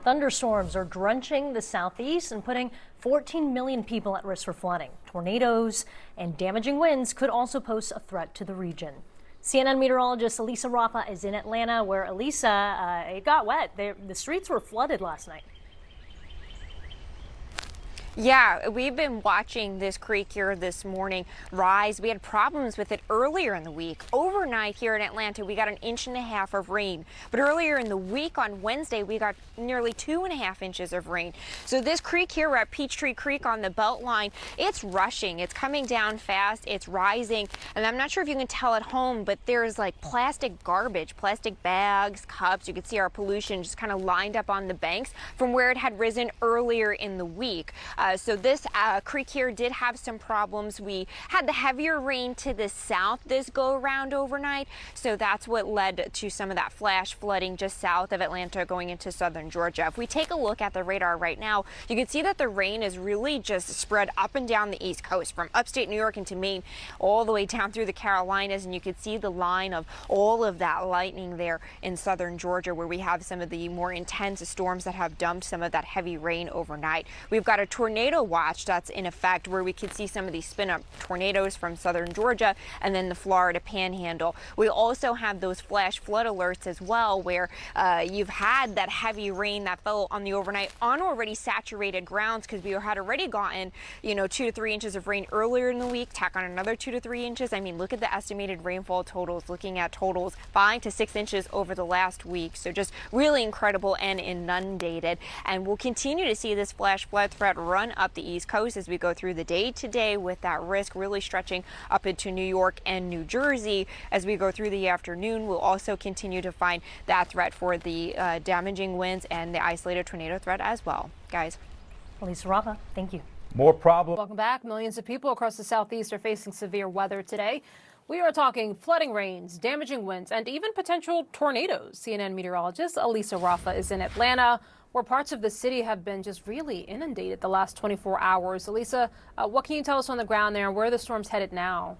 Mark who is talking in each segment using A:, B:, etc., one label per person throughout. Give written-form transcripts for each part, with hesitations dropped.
A: Thunderstorms are drenching the southeast and putting 14 million people at risk for flooding. Tornadoes and damaging winds could also pose a threat to the region. CNN meteorologist Elisa Raffa is in Atlanta, where Elisa, it got wet. The streets were flooded last night.
B: Yeah, we've been watching this creek here this morning rise. We had problems with it earlier in the week. Overnight here in Atlanta, we got 1.5 inches of rain. But earlier in the week on Wednesday, we got nearly 2.5 inches of rain. So this creek here, we're at Peachtree Creek on the Beltline. It's rushing. It's coming down fast. It's rising. And I'm not sure if you can tell at home, but there's like plastic garbage, plastic bags, cups. You can see our pollution just kind of lined up on the banks from where it had risen earlier in the week. So this creek here did have some problems. We had the heavier rain to the south this go around overnight. So that's what led to some of that flash flooding just south of Atlanta going into southern Georgia. If we take a look at the radar right now, you can see that the rain is really just spread up and down the East Coast from upstate New York into Maine all the way down through the Carolinas. And you can see the line of all of that lightning there in southern Georgia, where we have some of the more intense storms that have dumped some of that heavy rain overnight. We've got a tornado watch that's in effect, where we could see some of these spin-up tornadoes from southern Georgia and then the Florida Panhandle. We also have those flash flood alerts as well, where you've had that heavy rain that fell on the overnight on already saturated grounds, because we had already gotten 2 to 3 inches of rain earlier in the week. Tack on another 2 to 3 inches. I mean, look at the estimated rainfall totals, looking at totals 5 to 6 inches over the last week. So just really incredible and inundated. And we'll continue to see this flash flood threat run up the East Coast as we go through the day today, with that risk really stretching up into New York and New Jersey. As we go through the afternoon, we'll also continue to find that threat for the damaging winds and the isolated tornado threat as well. Guys.
A: Elisa Raffa, thank you.
C: More problems.
D: Welcome back. Millions of people across the southeast are facing severe weather today. We are talking flooding rains, damaging winds, and even potential tornadoes. CNN meteorologist Elisa Raffa is in Atlanta, where parts of the city have been just really inundated the last 24 hours. Elisa, what can you tell us on the ground there, and where are the storms headed now?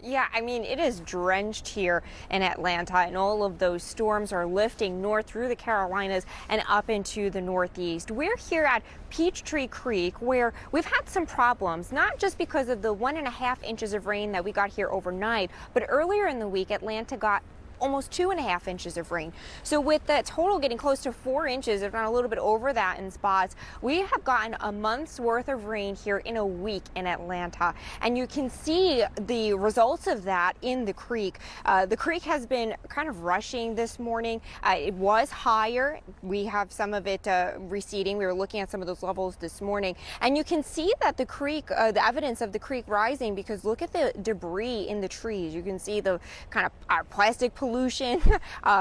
B: Yeah, I mean, it is drenched here in Atlanta, and all of those storms are lifting north through the Carolinas and up into the Northeast. We're here at Peachtree Creek, where we've had some problems, not just because of the 1.5 inches of rain that we got here overnight, but earlier in the week, Atlanta got almost 2.5 inches of rain. So with the total getting close to 4 inches, if not a little bit over that in spots, we have gotten a month's worth of rain here in a week in Atlanta. And you can see the results of that in the creek. The creek has been kind of rushing this morning. It was higher. We have some of it receding. We were looking at some of those levels this morning. And you can see that the creek, the evidence of the creek rising, because look at the debris in the trees. You can see the kind of plastic pollution,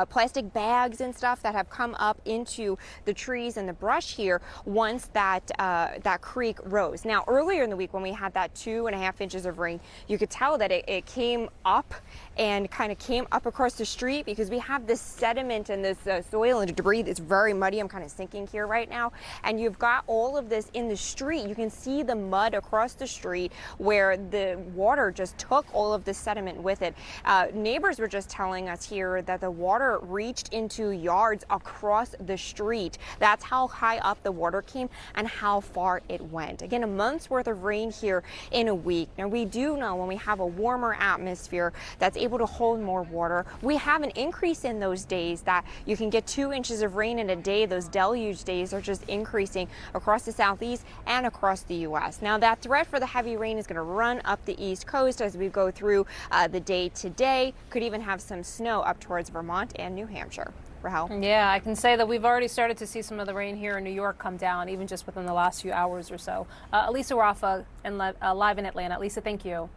B: plastic bags and stuff that have come up into the trees and the brush here once that creek rose. Now, earlier in the week when we had that 2.5 inches of rain, you could tell that it came up and kind of came up across the street, because we have this sediment and this soil and debris that's very muddy. I'm kind of sinking here right now. And you've got all of this in the street. You can see the mud across the street where the water just took all of the sediment with it. Neighbors were just telling us here that the water reached into yards across the street. That's how high up the water came and how far it went. Again, a month's worth of rain here in a week. Now, we do know when we have a warmer atmosphere that's able to hold more water, we have an increase in those days that you can get 2 inches of rain in a day. Those deluge days are just increasing across the southeast and across the U.S. Now, that threat for the heavy rain is going to run up the East Coast as we go through the day today. Could even have some snow up towards Vermont and New Hampshire. Rahel?
D: Yeah, I can say that we've already started to see some of the rain here in New York come down, even just within the last few hours or so. Elisa Raffa, live in Atlanta. Elisa, thank you.